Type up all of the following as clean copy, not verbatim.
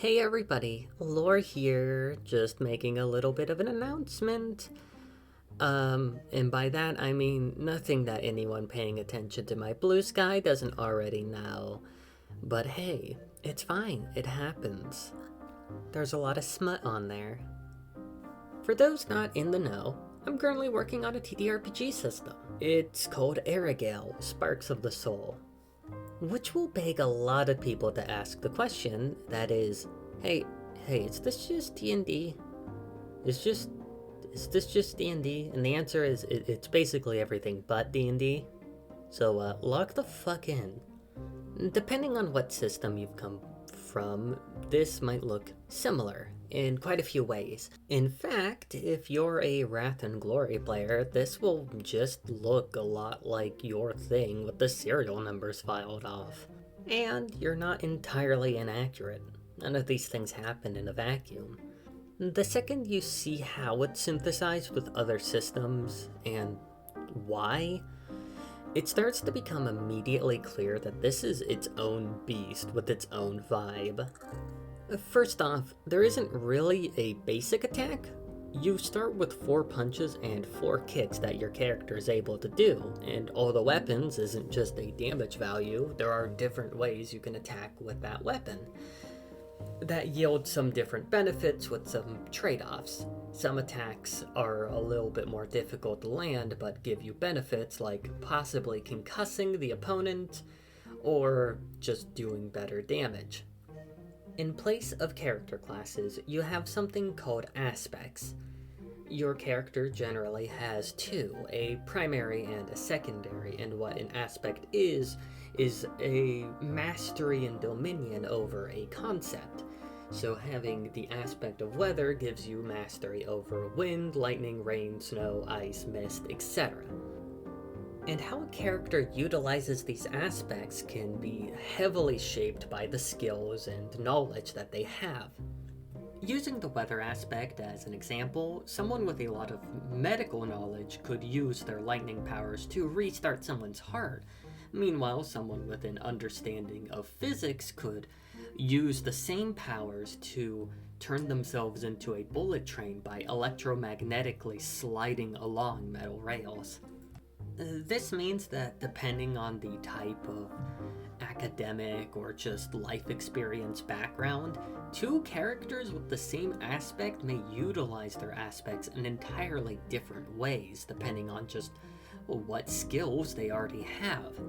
Hey everybody, Lore here, just making a little bit of an announcement. And by that I mean nothing that anyone paying attention to my blue sky doesn't already know. But hey, it's fine, it happens. There's a lot of smut on there. For those not in the know, I'm currently working on a TTRPG system. It's called Aragale, Sparks of the Soul. Which will beg a lot of people to ask the question, that is, hey, is this just D&D? Is this just D&D? And the answer is, it's basically everything but D&D. So, lock the fuck in. Depending on what system you've come from, this might look similar in quite a few ways. In fact, if you're a Wrath and Glory player, this will just look a lot like your thing with the serial numbers filed off. And you're not entirely inaccurate. None of these things happen in a vacuum. The second you see how it's synthesized with other systems and why, it starts to become immediately clear that this is its own beast with its own vibe. First off, there isn't really a basic attack. You start with 4 punches and 4 kicks that your character is able to do, and all the weapons isn't just a damage value, there are different ways you can attack with that weapon. That yield some different benefits with some trade-offs. Some attacks are a little bit more difficult to land but give you benefits like possibly concussing the opponent or just doing better damage. In place of character classes, you have something called aspects. Your character generally has 2, a primary and a secondary, and what an aspect is a mastery and dominion over a concept. So having the aspect of weather gives you mastery over wind, lightning, rain, snow, ice, mist, etc. And how a character utilizes these aspects can be heavily shaped by the skills and knowledge that they have. Using the weather aspect as an example, someone with a lot of medical knowledge could use their lightning powers to restart someone's heart. Meanwhile, someone with an understanding of physics could use the same powers to turn themselves into a bullet train by electromagnetically sliding along metal rails. This means that depending on the type of academic or just life experience background, 2 characters with the same aspect may utilize their aspects in entirely different ways depending on just what skills they already have.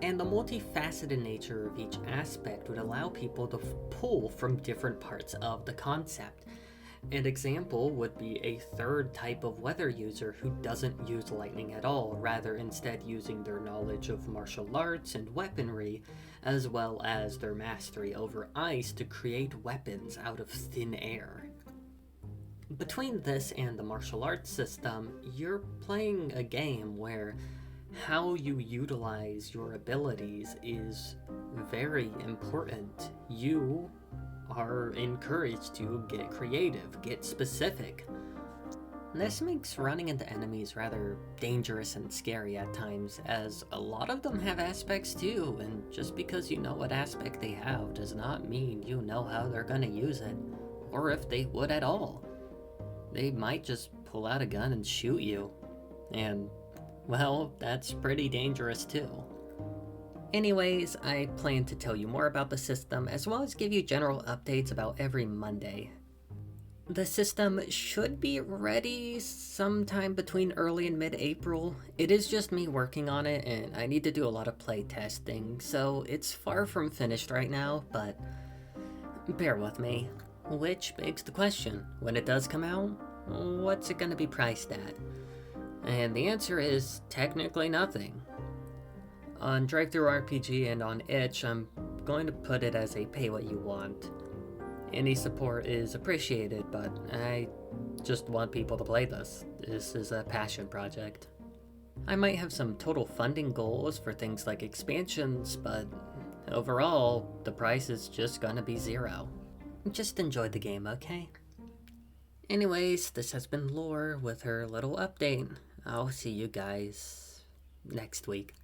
And the multifaceted nature of each aspect would allow people to pull from different parts of the concept. An example would be a 3rd type of weather user who doesn't use lightning at all, rather instead using their knowledge of martial arts and weaponry, as well as their mastery over ice to create weapons out of thin air. Between this and the martial arts system, you're playing a game where how you utilize your abilities is very important. You are encouraged to get creative, get specific. This makes running into enemies rather dangerous and scary at times, as a lot of them have aspects too, and just because you know what aspect they have does not mean you know how they're gonna use it, or if they would at all. They might just pull out a gun and shoot you, and, well, that's pretty dangerous too. Anyways, I plan to tell you more about the system, as well as give you general updates about every Monday. The system should be ready sometime between early and mid-April. It is just me working on it, and I need to do a lot of play testing, so it's far from finished right now, but bear with me. Which begs the question, when it does come out, what's it going to be priced at? And the answer is technically nothing. On DriveThruRPG and on itch, I'm going to put it as a pay what you want. Any support is appreciated, but I just want people to play this. This is a passion project. I might have some total funding goals for things like expansions, but overall, the price is just gonna be 0. Just enjoy the game, okay? Anyways, this has been Lore with her little update. I'll see you guys next week.